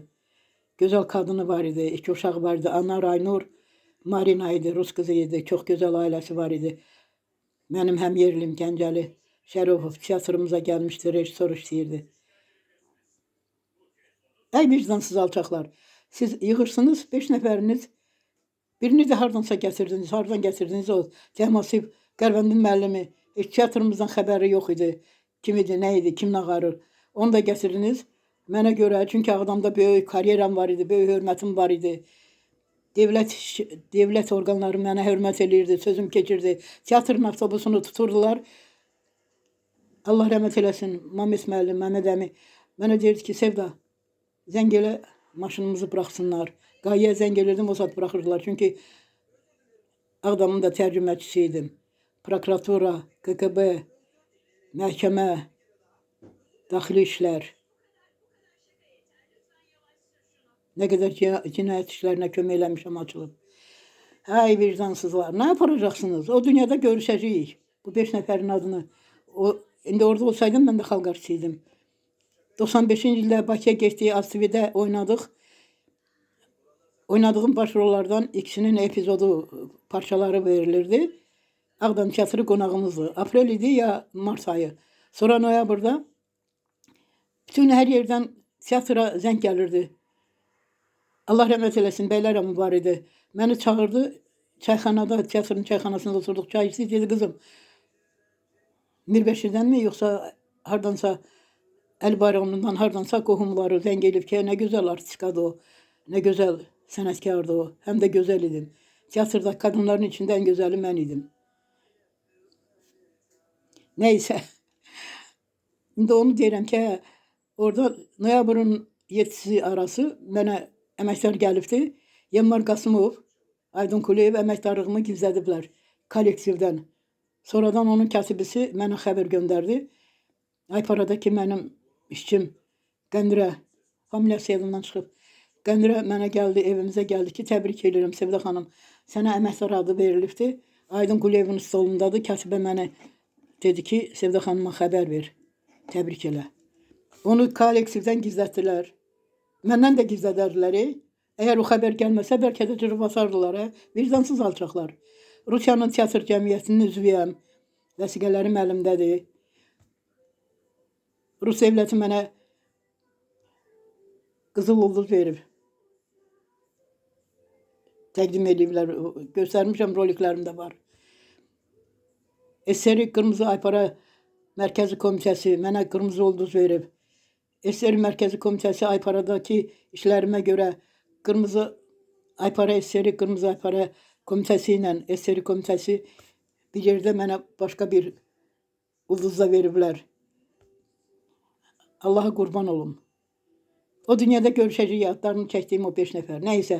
Gözəl kadını var idi, 2 uşağı var idi. Anar Aynur Marina idi, Rus qızı idi. Çox gözəl ailəsi var idi. Mənim həmyerlim Gəncəli Şərifov teatrımıza gəlmişdi, rejissor işləyirdi. Ey vicdansız alçaqlar, siz yığırsınız 5 nəfəriniz, birini də hardansa gətirdiniz, hardan gətirdiniz o Cəhmasib Qərvəndin müəllimi, teatrımızdan xəbəri yox idi. Kim idi, nə idi, kim nağarır. Onu da gətirdiniz. Mənə görə, çünki Ağdamda böyük karyeram var idi, böyük hörmətim var idi. Devlət orqanları mənə hörmət eləyirdi, sözüm keçirdi. Teatrın avtobusunu tuturdular. Allah rəhmət eləsin, Mames müəllim, Məmməd əmi mənə deyirdi ki, Sevda, zəng elə, maşınımızı buraxsınlar. Qayyəyə zəng elirdim, o saat buraxırdılar. Çünki Ağdamın da tərcüməçisi idim. Prokuratura, KKB, məhkəmə, daxili işlər. Nə qədər cinayət işlərinə kömək eləmişəm, açılıb. Ay vicdansızlar, nə yaparacaqsınız? O dünyada görüşəcəyik. Bu 5 nəfərin adını. İndi orada olsaydım, mən də xalq artistiydim. 95-ci ildə Bakıya getdik, ATV-də oynadıq. Oynadığım başrollardan ikisinin epizodu, parçaları verilirdi. Ağdam teatrı qonağımızdı. Aprel idi ya mart ayı. Sonra noyabrda bütün hər yerdən teatra zəng gəlirdi. Allah rəhmət eləsin, bəylərəm var idi. Məni çağırdı, çayxanada, teatrın çayxanasında oturduq, çay içdik, dedi, qızım, Mirbəşirdən mi, yoxsa hardansa, Əli Bayramlından hardansa qohumları zəng elib ki, nə gözəl artistikadır o, nə gözəl sənətkardır o, həm də gözəl idim. Teatrda qadınların içində ən gözəli mən idim. Nəysə, indi onu deyirəm ki, orada noyabrın 7-si arası mənə əməkdar gəlibdi. Yemmar Qasımov, Aydın Kuleyev əməkdarlığımı gizlədiblər kollektivdən. Sonradan onun katibisi mənə xəbər göndərdi. Ayparadakı mənim işçim Qəndirə, familiyası yadımdan çıxıb. Qəndirə mənə gəldi, evimizə gəldi ki, təbrik edirəm Sevda xanım, sənə əməkdar adı verilibdi. Aydın Kuleyevin stolundadır, katibə mənə dedi ki, Sevda xanıma xəbər ver, təbrik elə. Onu kollektivdən gizlətdilər. Məndən də gizlədərdilər. Eğer o haber gelmese belki de cırı basardılar. Vicdansız alçaklar. Rusiyanın teatr cəmiyyətinin üzvüyəm. Vəsiqələrim əlimdədir. Rus devləti mənə qızıl ulduz verib. Təqdim ediblər. Göstərmişəm, roliklərimdə var. SSR Qırmızı Aypara Mərkəzi Komitəsi mənə qırmızı ulduz verib. SSR Mərkəzi Komitəsi Ayparadakı işlərimə görə Qırmızı Aypara SSR Qırmızı Aypara Komitəsi ilə SSR Komitəsi bir yerdə mənə başqa bir ulduz da veriblər. Allaha qurban olum. O dünyada görüşəcək adlarını çəkdiyim o 5 nəfər. Nəysə,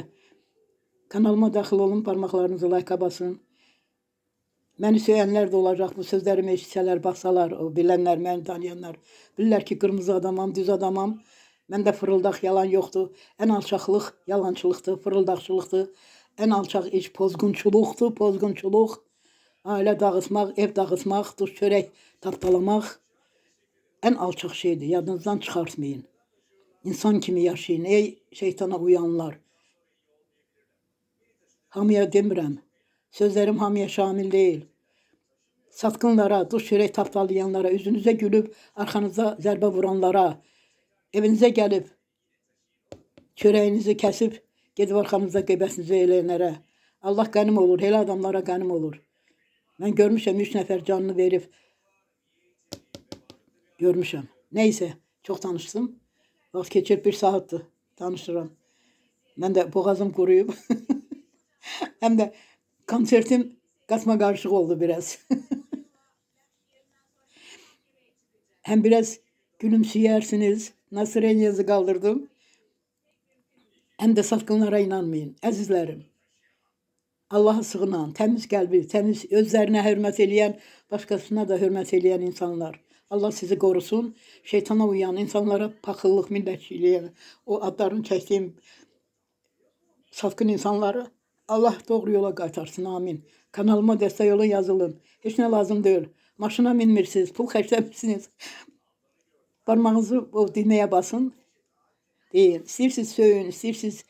kanalıma daxil olun, parmaqlarınızı like basın. Məni söyənlər də olacaq, bu sözlərimi eşitsələr, baxsalar, o bilənlər, məni tanıyanlar. Bilirlər ki, qırmızı adamam, düz adamam. Məndə fırıldaq, yalan yoxdur. Ən alçaqlıq yalançılıqdır, fırıldaqçılıqdır. Ən alçaq iş pozğunçuluqdur, pozğunçuluq. Ailə dağıtmaq, ev dağıtmaq, duş çörək tapdalamaq ən alçaq şeydir. Yadınızdan çıxartmayın. İnsan kimi yaşayın, ey şeytana uyanlar. Hamıya demirəm. Sözlərim hamıya şamil deyil. Satqınlara, duş çörək tapdalayanlara, üzünüzə gülüb, arxanıza zərbə vuranlara, evinizə gəlib, çörəyinizi kəsib, gedib arxanıza qeybətinizi eləyənlərə. Allah qənim olur, elə adamlara qənim olur. Mən görmüşəm, 3 nəfər canını verib, görmüşəm. Neysə, çox danışdım. Vaxt keçir, 1 saatdır danışıram. Mən də boğazım quruyub. Həm də konsertim qatma qarışıq oldu biraz. Hem biraz gülümseyersiniz. Nasırenizi kaldırdım. Hem de satqınlara inanmayın. Əzizlərim. Allah'a sığınan, təmiz qəlbi, təmiz özlərinə hörmət eləyən, başqasına da hörmət eləyən insanlar. Allah sizi qorusun. Şeytana uyan, insanlara paxıllıq, millətçiliyə, o adlarını çəkdiyim satqın insanları Allah doğru yola qaytarsın. Amin. Kanalıma dəstək olun, yazılın. Heç nə lazım deyil. Maşına minmirsiniz, pul xərcləmirsiniz. Parmağınızı o düğmeye basın. Deyin. İstəyirsiniz söyün, istəyirsiniz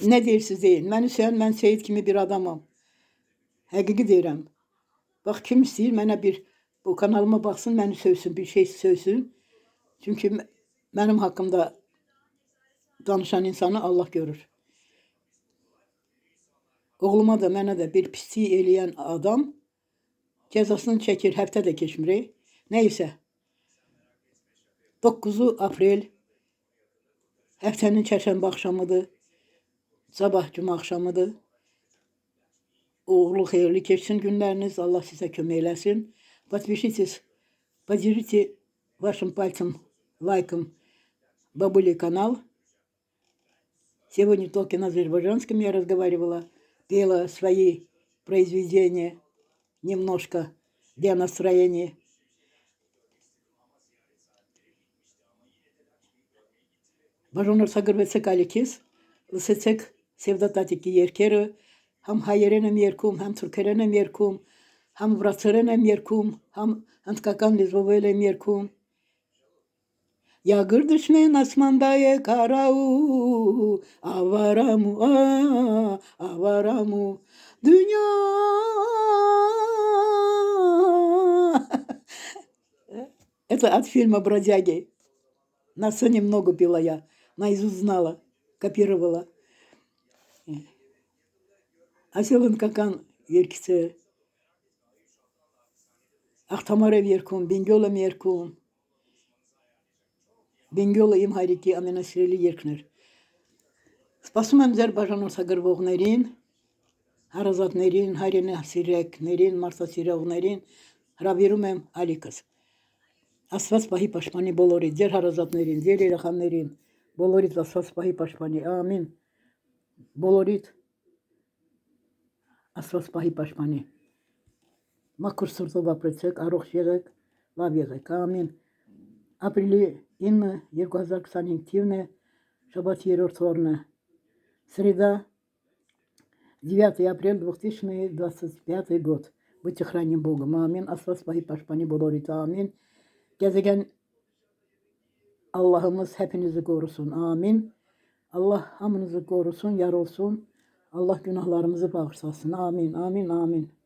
nə deyirsiniz deyin. Məni söyən, mən Seyid kimi bir adamım. Həqiqi deyirəm. Bax, kim istəyir mənə bu kanalıma baxsın, məni sövsün, bir şey sövsün. Çünki mənim haqqımda danışan insanı Allah görür. Oğluma da, mənə də bir pislik eləyən adam cəzasını çəkir, həftə də keçmir. Neysə. 9 aprel həftənin çərşənbə axşamıdır. Sabah cuma axşamıdır. Uğurlu, xeyirli keçsin günləriniz. Allah sizə kömək eləsin. Поделите вашим пальцем, лайком бабули канал. Сегодня только на азербайджанском я разговаривала. Пела свои произведения немножко для настроения. Բաժանոր սագրվեցեք ալիքիս, լսեցեք Սևդատատիկի երկերը, համ հայերեն եմ երգում, համ թուրքերեն եմ երգում, համ վրացերեն եմ երգում, համ հնդկական լեզվով եմ երգում. Yağır düşmen asmandaya karavu, avaramu, avaramu, dünya. Это от фильма «Бродяги». На сцене много пела я, наизусть знала, копировала. Asılın kakan yerkisi, Ахтамарев yerkum, Bingöl'üm yerkum, Bingöl'üm hariki amenasireli yerkner. Սպասում եմ ձեր բաժանորդագրվողներին, հարազատներին, հայրենասիրեկներին, մարդասիրողներին, հրավիրում եմ ալիքս։ Աստված պահի պաշտպանի բոլորիդ, ձեր հարազատներին, ձեր երեխաներին, բոլորիդ Աստված պահի պաշտպանի։ Ամին։ Բոլորիդ Աստված պահի պաշտպանի։ Մաքուր սրտով ապրեցեք, առողջ եղեք, լավ եղեք։ Ամին։ Ապրիլի 9 2025 թիվն է, շաբաթ 3-րդ օրն է։ Среда, 9 апрель 2025 год. Будьте храним Богом. Амин. Աստված պահի պաշտպանի բոլորիդ. Ամին. Gezegen Allah'ımız hepinizi korusun. Amin. Allah hamınızı qorusun, yar olsun. Allah günahlarımızı bağışlasın. Amin, amin, amin.